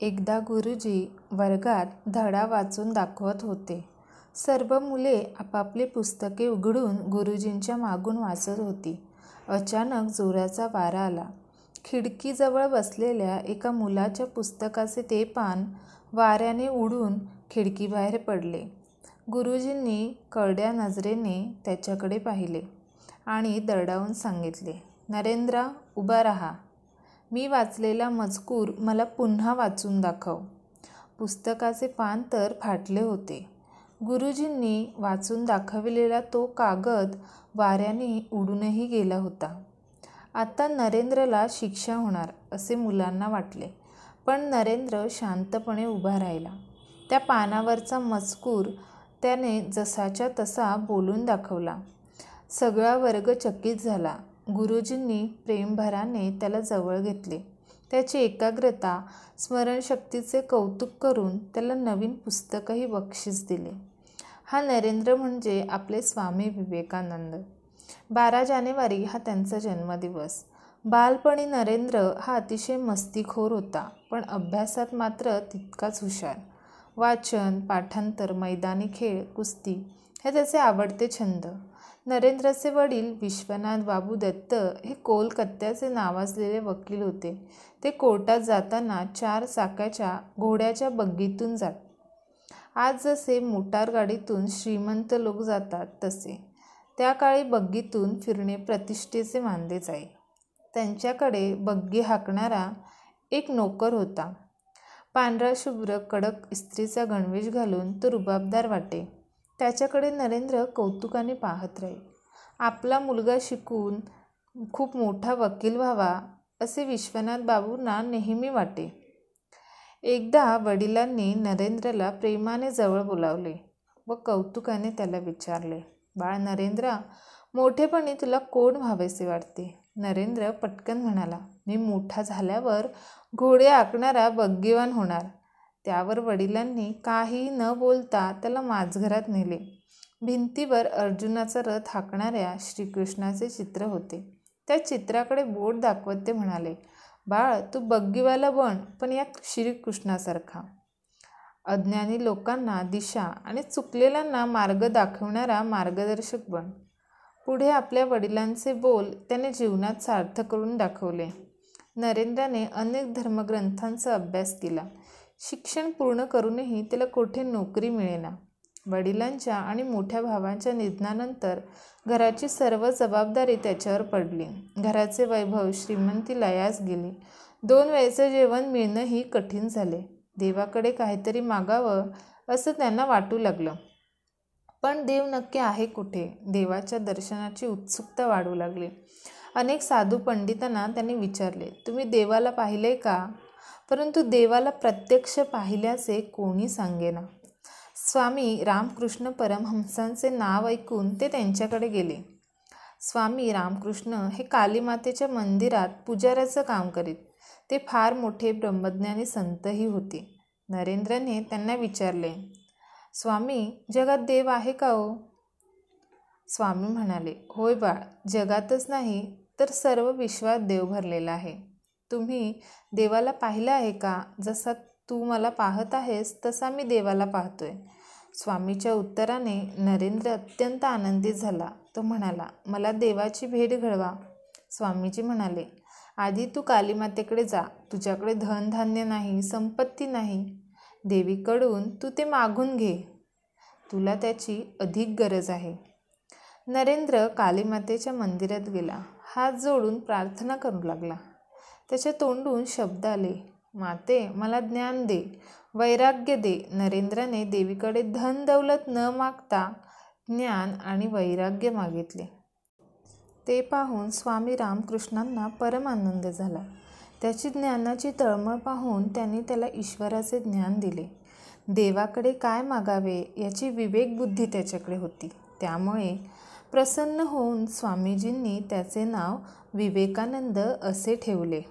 एकदा गुरुजी वर्गात धडा वाचून दाखवत होते. सर्व मुले आपापली पुस्तके उघडून गुरुजींच्या मागून वाचत होती. अचानक जोराचा वारा आला. खिडकीजवळ बसलेल्या एका मुलाच्या पुस्तकाचे ते पान वाऱ्याने उडून खिडकीबाहेर पडले. गुरुजींनी करड्या नजरेने त्याच्याकडे पाहिले आणि दरडावून सांगितले, "नरेंद्र, उभा राहा. मी वाचलेला मजकूर मला पुन्हा वाचून दाखव." पुस्तकाचे पान तर फाटले होते. गुरुजींनी वाचून दाखविलेला तो कागद वाऱ्याने उडूनही गेला होता. आता नरेंद्रला शिक्षा होणार असे मुलांना वाटले. पण नरेंद्र शांतपणे उभा राहिला. त्या पानावरचा मजकूर त्याने जसाच्या तसा बोलून दाखवला. सगळा वर्ग चकित झाला. गुरुजींनी प्रेमभराने त्याला जवळ घेतले. त्याची एकाग्रता, स्मरणशक्तीचे कौतुक करून त्याला नवीन पुस्तकही बक्षीस दिले. हा नरेंद्र म्हणजे आपले स्वामी विवेकानंद. 12 जानेवारी हा त्यांचा जन्मदिवस. बालपणी नरेंद्र हा अतिशय मस्तीखोर होता, पण अभ्यासात मात्र तितकाच हुशार. वाचन, पाठांतर, मैदानी खेळ, कुस्ती हे त्याचे आवडते छंद. नरेंद्रचे वडील विश्वनाथ बाबू दत्त हे कोलकात्याचे नावाजलेले वकील होते. ते कोर्टात जाताना 4 चाकाच्या घोड्याच्या बग्गीतून जात. आज जसे मोटारगाडीतून श्रीमंत लोक जातात तसे. त्या काळी बग्गीतून फिरणे प्रतिष्ठेचे मानले जाई. त्यांच्याकडे बग्गी हाकणारा एक नोकर होता. पांढरा शुभ्र कडक इस्त्रीचा गणवेश घालून तो रुबाबदार वाटे. त्याच्याकडे नरेंद्र कौतुकाने पाहत राही. आपला मुलगा शिकून खूप मोठा वकील व्हावा असे विश्वनाथ बाबूंना नेहमी वाटे. एकदा वडिलांनी नरेंद्रला प्रेमाने जवळ बोलावले व कौतुकाने त्याला विचारले, "बाळ नरेंद्र, मोठेपणी तुला कोण व्हावेसे वाटते?" नरेंद्र पटकन म्हणाला, "मी मोठा झाल्यावर घोडे हाकणारा बग्गीवान होणार." त्यावर वडिलांनी काही न बोलता त्याला माझघरात नेले. भिंतीवर अर्जुनाचा रथ हाकणाऱ्या श्रीकृष्णाचे चित्र होते. त्या चित्राकडे बोट दाखवत ते म्हणाले, "बाळ, तू बग्गीवाला बन, पण या श्रीकृष्णासारखा. अज्ञानी लोकांना दिशा आणि चुकलेल्यांना मार्ग दाखवणारा मार्गदर्शक बन." पुढे आपल्या वडिलांचे बोल त्याने जीवनात सार्थ करून दाखवले. नरेंद्राने अनेक धर्मग्रंथांचा अभ्यास केला. शिक्षण पूर्ण करूनही त्याला कुठे नोकरी मिळेना. वडिलांच्या आणि मोठ्या भावांच्या निधनानंतर घराची सर्व जबाबदारी त्याच्यावर पडली. घराचे वैभव, श्रीमंती लयास गेली. 2 वेळचे जेवण मिळणंही कठीण झाले. देवाकडे काहीतरी मागावं असं त्यांना वाटू लागलं. पण देव नक्की आहे कुठे? देवाच्या दर्शनाची उत्सुकता वाढू लागली. अनेक साधू पंडितांना त्यांनी विचारले, "तुम्ही देवाला पाहिलंय का?" परंतु देवाला प्रत्यक्ष पाहिल्याचे कोणी सांगेना. स्वामी रामकृष्ण परमहंसांचे नाव ऐकून ते त्यांच्याकडे गेले. स्वामी रामकृष्ण हे कालीमातेच्या मंदिरात पुजाऱ्याचं काम करीत. ते फार मोठे ब्रह्मज्ञानी संतही होते. नरेंद्रने त्यांना विचारले, "स्वामी, जगात देव आहे का हो?" स्वामी म्हणाले, "होय बाळ, जगातच नाही तर सर्व विश्वात देव भरलेला आहे. तुम्ही देवाला पाहिलं आहे का? जसा तू मला पाहत आहेस तसा मी देवाला पाहतोय." स्वामीच्या उत्तराने नरेंद्र अत्यंत आनंदित झाला. तो म्हणाला, "मला देवाची भेट घडवा." स्वामीजी म्हणाले, "आधी तू कालीमातेकडे जा. तुझ्याकडे धनधान्य नाही, संपत्ती नाही. देवीकडून तू ते मागून घे. तुला त्याची अधिक गरज आहे." नरेंद्र कालीमातेच्या मंदिरात गेला. हात जोडून प्रार्थना करू लागला. त्याच्या तोंडून शब्द आले, "माते, मला ज्ञान दे, वैराग्य दे." नरेंद्राने देवीकडे धन दौलत न मागता ज्ञान आणि वैराग्य मागितले. ते पाहून स्वामी रामकृष्णांना परम आनंद झाला. त्याची ज्ञानाची तळमळ पाहून त्यांनी त्याला ईश्वराचे ज्ञान दिले. देवाकडे काय मागावे याची विवेकबुद्धी त्याच्याकडे होती. त्यामुळे प्रसन्न होऊन स्वामीजींनी त्याचे नाव विवेकानंद असे ठेवले.